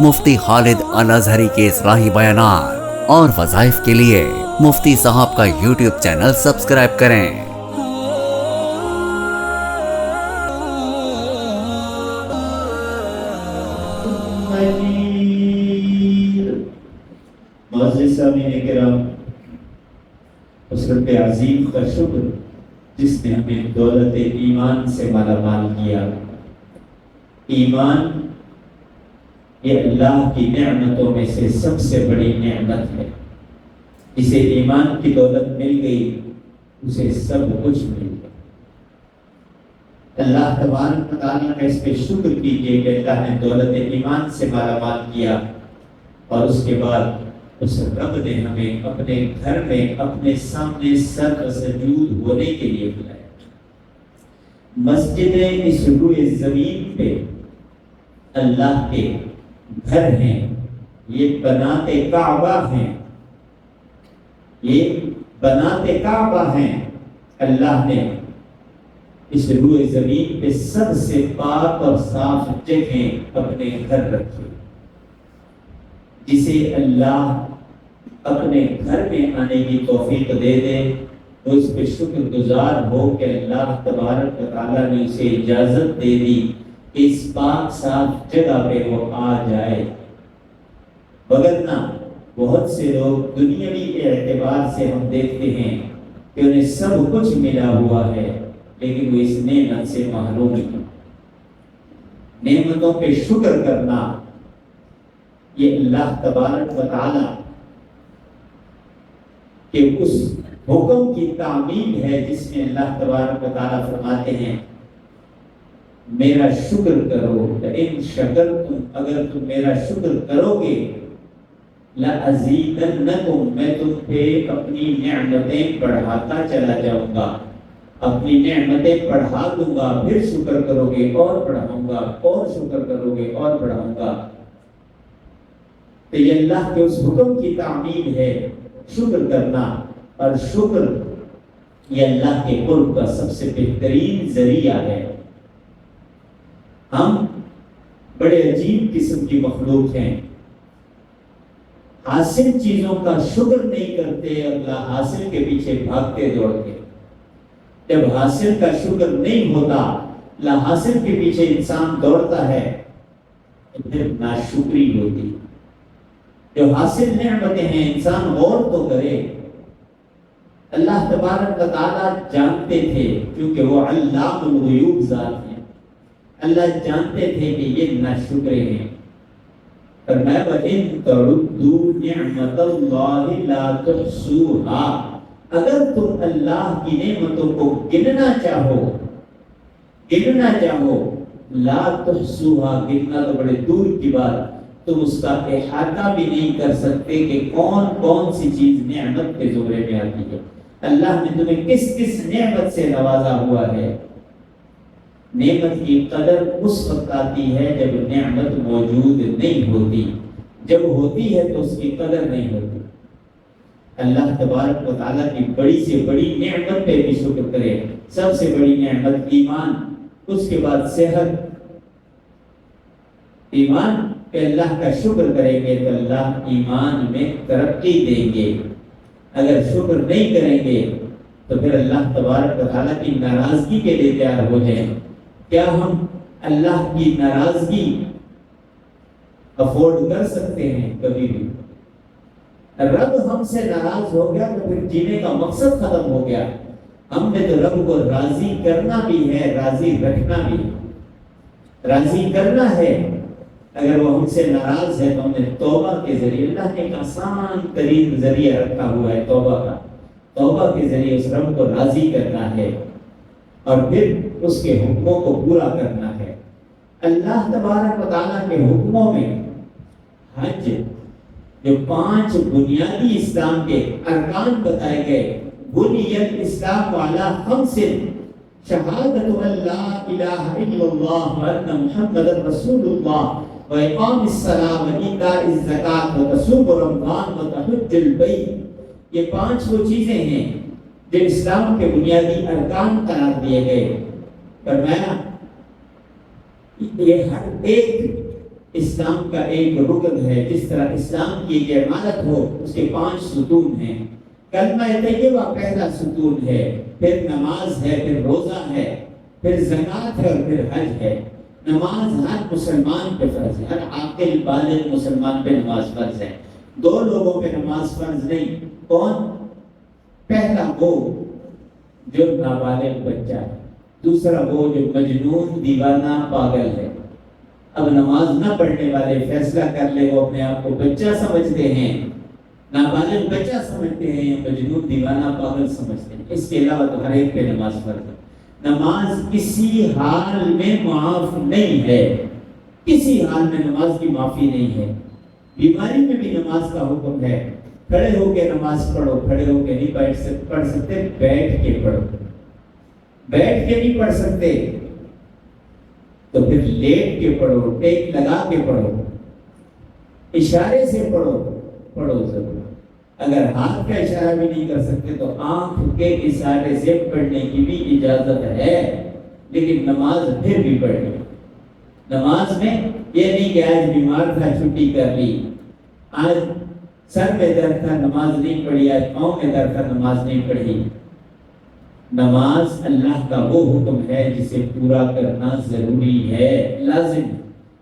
مفتی خالد الازہری کے اصلاحی بیانات اور وظائف کے لیے مفتی صاحب کا یوٹیوب چینل سبسکرائب کریں۔ معزز سامعین کرام، اس رب عظیم کا شکر جس نے ہمیں دولت ایمان سے مالا مال کیا۔ ایمان یہ اللہ کی نعمتوں میں سے سب سے بڑی نعمت ہے۔ جسے ایمان کی دولت مل گئی اسے سب کچھ مل گیا۔ اللہ تبارک و تعالیٰ کا اس پہ شکر کیجیے کہ اللہ نے دولت ایمان سے مالا مال کیا، اور اس کے بعد اس رب نے ہمیں اپنے گھر میں اپنے سامنے سر سجود ہونے کے لیے بلایا۔ مسجدیں اس روئے زمین پہ اللہ کے گھر ہیں، یہ بنات کعبہ ہیں، یہ بنات کعبہ ہیں۔ اللہ نے اس روئے زمین پہ سب سے پاک اور صاف جگہیں اپنے گھر رکھی۔ جسے اللہ اپنے گھر میں آنے کی توفیق دے دے تو اس پہ شکر گزار ہو کہ اللہ تبارک و تعالیٰ نے اسے اجازت دے دی کہ اس پاک صاف جگہ پہ وہ آ جائے۔ وگرنہ بہت سے لوگ دنیاوی اعتبار سے ہم دیکھتے ہیں کہ انہیں سب کچھ ملا ہوا ہے لیکن وہ اس نعمت سے محروم ہیں۔ نعمتوں پہ شکر کرنا یہ اللہ تبارک و تعالیٰ کہ اس حکم کی تعمیل ہے جس میں اللہ تبارک و تعالیٰ فرماتے ہیں میرا شکر کرو، ان شکرتم، اگر تم میرا شکر کرو گے لَأَزِيدَنَّكُمْ، میں تم پہ اپنی نعمتیں بڑھاتا چلا جاؤں گا، اپنی نعمتیں بڑھا دوں گا، پھر شکر کرو گے اور بڑھاؤں گا، اور شکر کرو گے اور بڑھاؤں گا۔ تو یہ اللہ کے اس حکم کی تعمیل ہے شکر کرنا، اور شکر یہ اللہ کے قرب کا سب سے بہترین ذریعہ ہے۔ ہم بڑے عجیب قسم کی مخلوق ہیں، حاصل چیزوں کا شکر نہیں کرتے، اللہ حاصل کے پیچھے بھاگتے دوڑتے۔ جب حاصل کا شکر نہیں ہوتا، اللہ حاصل کے پیچھے انسان دوڑتا ہے تو پھر ناشکری ہوتی۔ جو حاصل نعمتیں ہیں انسان غور تو کرے۔ اللہ تبارک و تعالیٰ جانتے تھے، کیونکہ وہ علام الغیوب ذات ہیں، اللہ جانتے تھے کہ یہ ناشکرے ہیں۔ فرمایا وَإِن تَعُدُّوا نِعْمَتَ اللَّهِ لَا تُحْصُوهَا، اگر تم اللہ کی نعمتوں کو گننا چاہو لا تحصوها، گننا تو بڑے دور کی بات، تم اس کا احاطہ بھی نہیں کر سکتے کہ کون کون سی چیز نعمت کے زمرے میں آتی ہے۔ اللہ نے تمہیں کس کس نعمت سے نوازا ہوا ہے۔ نعمت کی قدر اس وقت آتی ہے جب نعمت موجود نہیں ہوتی، جب ہوتی ہے تو اس کی قدر نہیں ہوتی۔ اللہ تبارک و تعالیٰ کی بڑی سے بڑی نعمت پہ بھی شکر کرے۔ سب سے بڑی نعمت ایمان، اس کے بعد صحت۔ ایمان پہ اللہ کا شکر کریں گے تو اللہ ایمان میں ترقی دیں گے۔ اگر شکر نہیں کریں گے تو پھر اللہ تبارک و تعالیٰ کی ناراضگی کے لیے تیار ہو جائیں۔ کیا ہم اللہ کی ناراضگی افورڈ کر سکتے ہیں؟ کبھی بھی۔ رب ہم سے ناراض ہو گیا تو پھر جینے کا مقصد ختم ہو گیا۔ ہم نے تو رب کو راضی کرنا بھی ہے، راضی رکھنا بھی ہے۔ راضی کرنا ہے، اگر وہ ہم سے ناراض ہے تو ہم نے توبہ کے ذریعے، اللہ نے ایک آسان ترین ذریعہ رکھا ہوا ہے توبہ کا، توبہ کے ذریعے اس رب کو راضی کرنا ہے اور پھر اس کے حکموں کو پورا کرنا ہے۔ اللہ تبارک و تعالیٰ کے حکموں میں حج، جو 5 بنیادی اسلام کے ارکان بتائے گئے، بنی الاسلام علی 5، شہادت ان لا الہ الا اللہ وان محمد رسول اللہ وإقام الصلاة وإيتاء الزکاة وتصوم رمضان وتحج البیت، یہ 5 وہ چیزیں ہیں جو اسلام کے بنیادی ارکان قرار دیے گئے۔ فرمایا یہ ہر ایک اسلام کا ایک رکن ہے. جس طرح اسلام کی ایک عمارت ہو اس کے 5 ستون ہیں. کلمہ طیبہ پہلا ستون ہے، پھر نماز ہے، پھر روزہ ہے، پھر زکوٰۃ ہے، اور پھر حج ہے. نماز ہر مسلمان پہ فرض ہے، ہر عاقل بالغ مسلمان پہ نماز فرض ہے. 2 لوگوں پہ نماز فرض نہیں. کون؟ پہلا وہ جو نابالغ بچہ ہے، دوسرا وہ جو مجنون دیوانہ پاگل ہے. اب نماز نہ پڑھنے والے فیصلہ کر لے وہ اپنے آپ کو بچہ سمجھتے ہیں، نابالغ بچہ سمجھتے ہیں، یا مجنون دیوانہ پاگل سمجھتے ہیں. اس کے علاوہ تو ہر ایک پہ نماز فرض ہے. نماز کسی حال میں معاف نہیں ہے، کسی حال میں نماز کی معافی نہیں ہے. بیماری میں بھی نماز کا حکم ہے. کھڑے ہو کے نماز پڑھو، کھڑے ہو کے نہیں پڑھ سکتے بیٹھ کے پڑھو. بیٹھ کے نہیں پڑھ سکتے تو پھر لیٹ کے پڑھو، ٹیک لگا کے پڑھو، اشارے سے پڑھو ضرور. اگر ہاتھ کا اشارہ بھی نہیں کر سکتے تو آنکھ کے اشارے سے پڑھنے کی بھی اجازت ہے، لیکن نماز پھر بھی پڑھنی. نماز میں یہ نہیں کہ آج بیمار تھا چھٹی کر لی، آج سر میں درد تھا نماز نہیں پڑھی، آج پاؤں میں درد تھا نماز نہیں پڑھی. نماز اللہ کا وہ حکم ہے جسے پورا کرنا ضروری ہے، لازم.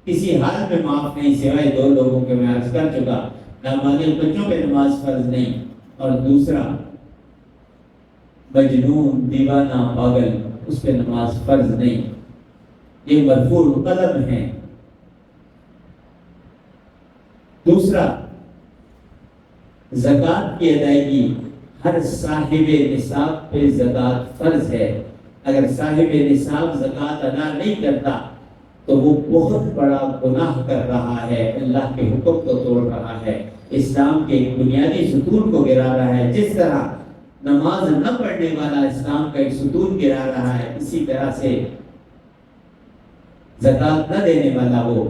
کسی حال میں معاف نہیں، سوائے 2 لوگوں کے میں عرض کر چکا. نابالغ بچوں پہ نماز فرض نہیں، اور دوسرا مجنون دیوانہ پاگل اس پہ نماز فرض نہیں. یہ مرفوع القلم ہے. دوسرا، زکوٰۃ کی ادائیگی ہر صاحب نصاب پہ زکوٰۃ فرض ہے. اگر صاحب نصاب زکوٰۃ ادا نہیں کرتا تو وہ بہت بڑا گناہ کر رہا ہے، اللہ کے حکم کو توڑ رہا ہے، اسلام کے ایک بنیادی ستون کو گرا رہا ہے. جس طرح نماز نہ پڑھنے والا اسلام کا ایک ستون گرا رہا ہے، اسی طرح سے زکوٰۃ نہ دینے والا وہ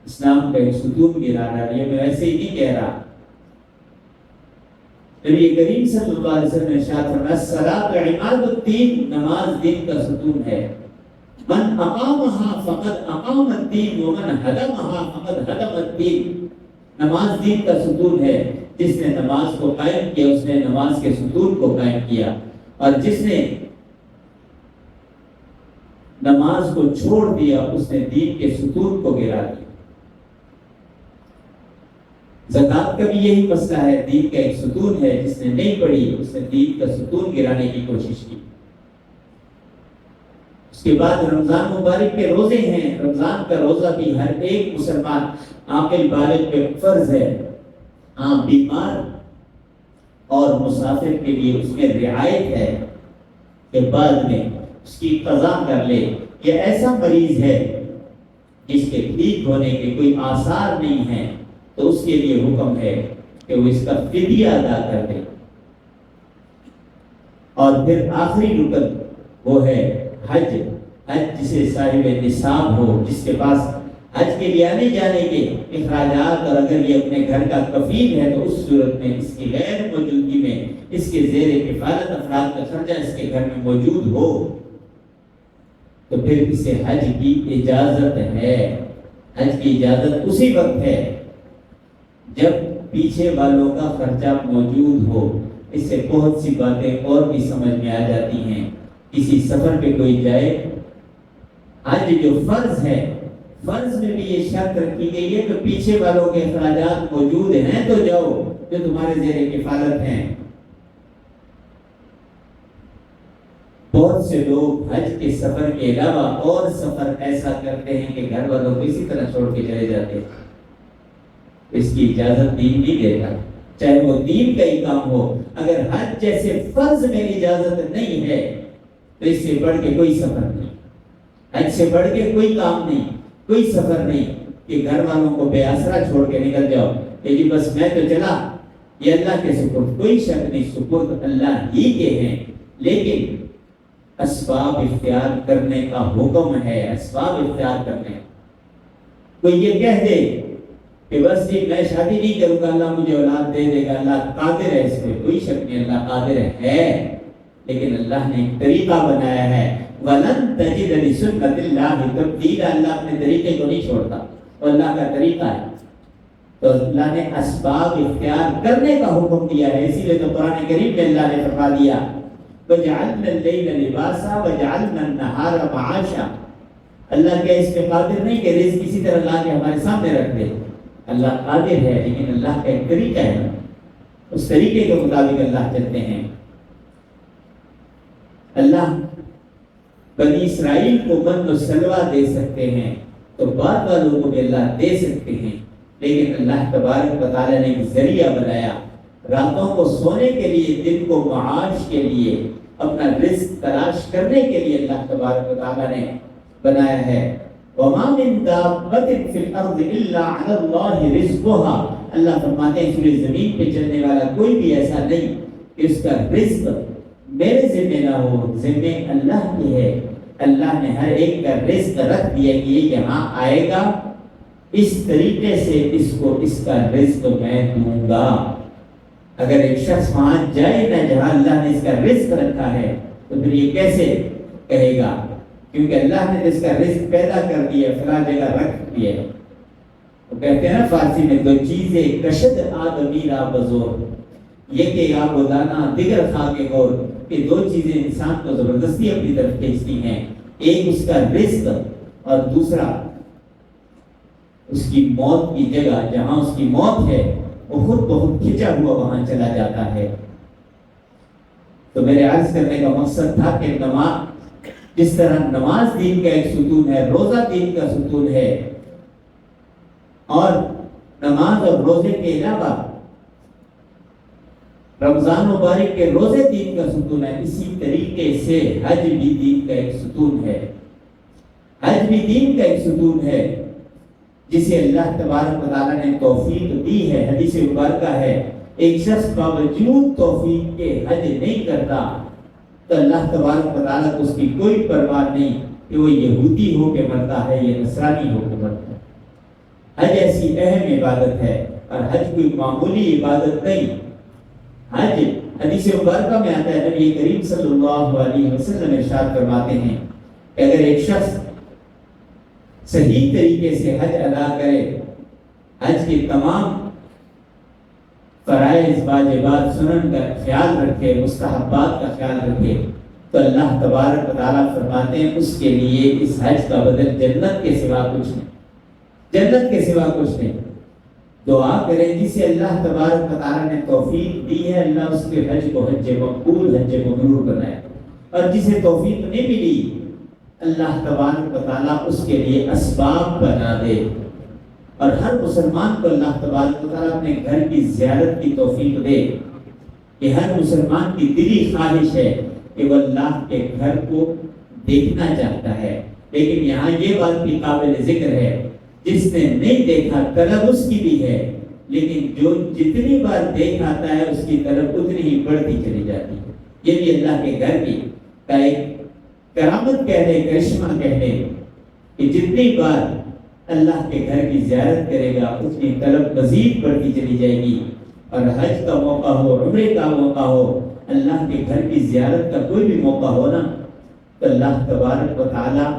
اسلام کا ایک ستون گرا رہا ہے. یہ میں ایسے ہی نہیں کہہ رہا. نبی کریم صلی اللہ علیہ وسلم نے ارشاد فرمایا الصلاۃ عماد الدین، نماز دین کا ستون ہے. من اقامها فقد اقام الدین ومن ہدمها فقد ہدم الدین. نماز دین کا ستون ہے. جس نے نماز کو قائم کیا اس نے نماز کے ستون کو قائم کیا، اور جس نے نماز کو چھوڑ دیا اس نے دین کے ستون کو گرا دیا. زکوٰۃ کا بھی یہی مسئلہ ہے، دین کا ایک ستون ہے. جس نے نہیں پڑھی اس نے دین کا ستون گرانے کی کوشش کی. اس کے بعد رمضان مبارک کے روزے ہیں. رمضان کا روزہ بھی ہر ایک مسلمان عاقل بالغ پہ فرض ہے. ہاں، بیمار اور مسافر کے لیے اس میں رعایت ہے کہ بعد میں اس کی قضا کر لے. یہ ایسا مریض ہے جس کے ٹھیک ہونے کے کوئی آثار نہیں ہیں تو اس کے لیے حکم ہے کہ وہ اس کا فدیہ ادا کر دے. اور پھر آخری رکن وہ ہے حج. حج جسے صاحب نصاب ہو، جس کے پاس حج کے لیے آنے جانے کے اخراجات، اور اگر یہ اپنے گھر کا کفیل ہے تو اس صورت میں اس کی غیر موجودگی میں اس کے زیر کفالت افراد کا خرچہ اس کے گھر میں موجود ہو تو پھر اسے حج کی اجازت ہے. حج کی اجازت اسی وقت ہے جب پیچھے والوں کا خرچہ موجود ہو. اس سے بہت سی باتیں اور بھی سمجھ میں آ جاتی ہیں. کسی سفر پہ کوئی جائے، حج جو فرض ہے، فرض میں بھی یہ شرط رکھی گئی ہے کہ پیچھے والوں کے اخراجات موجود ہیں تو جاؤ جو تمہارے زیر کفالت ہیں. بہت سے لوگ حج کے سفر کے علاوہ اور سفر ایسا کرتے ہیں کہ گھر والوں کو اسی طرح چھوڑ کے چلے جاتے ہیں. اس کی اجازت دین نہیں دیتا، چاہے وہ دین کا ہی کام ہو. اگر حج جیسے فرض میں اجازت نہیں ہے تو اس سے بڑھ کے کوئی سفر نہیں، حج سے بڑھ کے کوئی کام نہیں، کوئی سفر نہیں کہ گھر والوں کو بے آسرا چھوڑ کے نکل جاؤ کہ جی بس میں تو چلا. یہ اللہ کے سپرد، کوئی شک نہیں، سپرد اللہ ہی کے ہیں، لیکن اسباب اختیار کرنے کا حکم ہے. اسباب اختیار کرنے. کوئی یہ کہہ دے کہ بس جی میں شادی نہیں کروں گا اللہ مجھے اولاد دے دے گا، اللہ قادر ہے اس پہ، کوئی شک نہیں اللہ قادر ہے، لیکن اللہ نے ایک طریقہ بنایا ہے. وَلَن تَجِدَ لِسُنَّتِ اللَّهِ تَبْدِيلًا. اللہ اپنے طریقے کو نہیں چھوڑتا. وہ اللہ کا طریقہ ہے۔ تو اللہ نے اسباب اختیار کرنے کا حکم دیا ہے، اسی لیے تو قرآن کریم میں اللہ نے فرما دیا وَجَعَلْنَا اللَّيْلَ لِبَاسًا وَجَعَلْنَا النَّهَارَ مَعَاشًا۔ اللہ کیا اس پہ قادر نہیں کہ رزق کسی طرح لا کے ہمارے سامنے رکھ دے؟ اللہ قادر ہے، لیکن اللہ کا ایک طریقہ ہے، اس طریقے کے مطابق اللہ چلتے ہیں۔ اللہ بنی اسرائیل کو من و سلوہ دے سکتے ہیں تو بعد والوں کو بھی اللہ دے سکتے ہیں، لیکن اللہ تبارک و تعالیٰ نے ایک ذریعہ بنایا، راتوں کو سونے کے لیے، دن کو معاش کے لیے، اپنا رزق تلاش کرنے کے لیے اللہ تبارک و تعالیٰ نے بنایا ہے۔ وَمَا مِن دَابَّةٍ فِي الْأَرْضِ إِلَّا عَلَى اللَّهِ رِزْقُهَا۔ اللہ فرماتے ہیں سورہ زمین پہ چلنے والا کوئی بھی ایسا نہیں کہ اس کا رزق میرے ذمہ نہ ہو، ذمہ اللہ کی ہے۔ اللہ نے ہر ایک کا رزق رکھ دیا کہ یہ یہاں آئے گا، اس طریقے سے اس کو اس کا رزق میں دوں گا۔ اگر ایک شخص وہاں جائے نہ جہاں اللہ نے اس کا رزق رکھا ہے تو پھر یہ کیسے کہے گا؟ کیونکہ اللہ نے اس کا رزق پیدا کر دیا، فلاں جگہ رکھ دیا۔ وہ کہتے ہیں نا فارسی میں، دو چیزیں کشد آدمی را بزور، یہ کہ آب و دانا دیگر خاک گور، کہ دو چیزیں انسان کو زبردستی اپنی طرف کھینچتی ہیں، ایک اس کا رزق اور دوسرا اس کی موت کی جگہ، جہاں اس کی موت ہے وہ خود بہت کھنچا ہوا وہاں چلا جاتا ہے۔ تو میرے عرض کرنے کا مقصد تھا کہ نماز، جس طرح نماز دین کا ایک ستون ہے، روزہ دین کا ستون ہے، اور نماز اور روزے کے علاوہ رمضان مبارک کے روزے دین کا ستون ہے، اسی طریقے سے حج بھی دین کا ایک ستون ہے۔ حج بھی دین کا ایک ستون ہے جسے اللہ تبارک و تعالیٰ نے توفیق دی ہے۔ حدیث مبارکہ ہے ایک شخص باوجود توفیق کے حج نہیں کرتا تو اللہ تبارک و تعالیٰ کو اس کی کوئی پرواہ نہیں کہ وہ یہودی ہو کے مرتا ہے یا نصرانی ہو کے مرتا ہے۔ حج ایسی اہم عبادت ہے، اور حج کوئی معمولی عبادت نہیں۔ حج حدیث مبارکہ میں آتا ہے، نبی کریم صلی اللہ علیہ وسلم ارشاد فرماتے ہیں کہ اگر ایک شخص صحیح طریقے سے حج ادا کرے، حج کے تمام فرائض، واجبات، سنن کا خیال رکھے، مستحبات کا خیال رکھے، تو اللہ تبارک و تعالیٰ فرماتے ہیں اس کے لیے اس حج کا بدل جنت کے سوا کچھ نہیں، جنت کے سوا کچھ نہیں۔ دعا کریں جسے اللہ تبارک و تعالیٰ نے توفیق دی ہے، اللہ اس کے حج کو حج مقبول، حج مبرور بنائے، اور جسے توفیق نہیں ملی اللہ تبارک و تعالیٰ اس کے لیے اسباب بنا دے۔ اور ہر مسلمان کو اللہ تبارک و تعالیٰ اپنے گھر کی زیارت کی توفیق دے۔ کہ ہر مسلمان کی دلی خواہش ہے کہ وہ اللہ کے گھر کو دیکھنا چاہتا ہے، لیکن یہاں یہ بات بھی قابل ذکر ہے، جس نے نہیں دیکھا طلب اس کی بھی ہے، لیکن جو جتنی بار دیکھ آتا ہے اس کی طلب اتنی ہی بڑھتی چلی جاتی ہے۔ یہ بھی اللہ کے گھر کی کا ایک کرامت کہہ لیں، کرشمہ کہہ لیں، کہ جتنی بار اللہ کے گھر کی زیارت کرے گا اتنی طلب مزید بڑھتی چلی جائے گی۔ اور حج کا موقع ہو، عمرے کا موقع ہو، اللہ کے گھر کی زیارت کا کوئی بھی موقع ہو نا، تو اللہ تبارک و تعالیٰ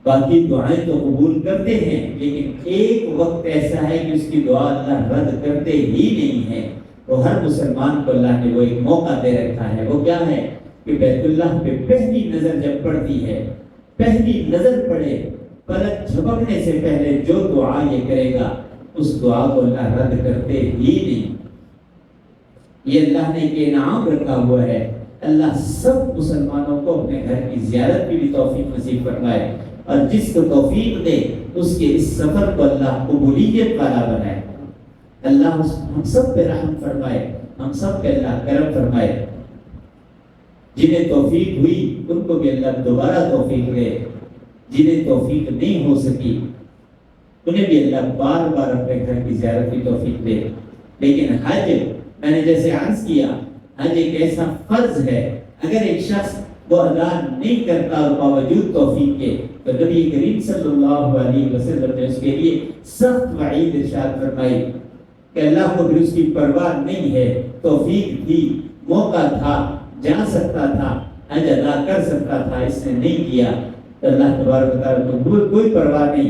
باقی دعائیں تو قبول کرتے ہیں، لیکن ایک وقت ایسا ہے کہ اس کی دعا اللہ رد کرتے ہی نہیں ہے۔ وہ ہر مسلمان کو اللہ نے وہ ایک موقع دے رکھا ہے، وہ کیا ہے کہ بیت اللہ پہ پہلی نظر جب پڑتی ہے، پہلی نظر پڑے، پلک جھپکنے سے پہلے جو دعا یہ کرے گا اس دعا کو اللہ رد کرتے ہی نہیں۔ یہ اللہ نے ایک انعام رکھا ہوا ہے۔ اللہ سب مسلمانوں کو اپنے گھر کی زیارت کی بھی توفیق نصیب فرمائے، اور جس کو توفیق دے اس کے اس سفر کو اللہ قبولیت والا بنائے۔ اللہ ہم سب پہ رحم فرمائے، ہم سب پہ اللہ کرم فرمائے۔ جنہیں توفیق ہوئی ان کو بھی اللہ دوبارہ توفیق دے، جنہیں توفیق نہیں ہو سکی انہیں بھی اللہ بار بار اپنے گھر کی زیارت کی توفیق دے۔ لیکن حج، میں نے جیسے عرض کیا، حج ایک ایسا فرض ہے، اگر ایک شخص وہ ادا نہیں کرتا اور باوجود توفیق کے، تو نبی کریم صلی اللہ علیہ وسلم نے اس کے لیے سخت وعید ارشاد فرمائی کہ اللہ کو بھی اس کی پرواہ نہیں ہے، توفیق تھی، موقع تھا، جا سکتا تھا، حج ادا کر سکتا تھا، اس نے نہیں کیا، تو اللہ تبارک و تعالیٰ کو کوئی پرواہ نہیں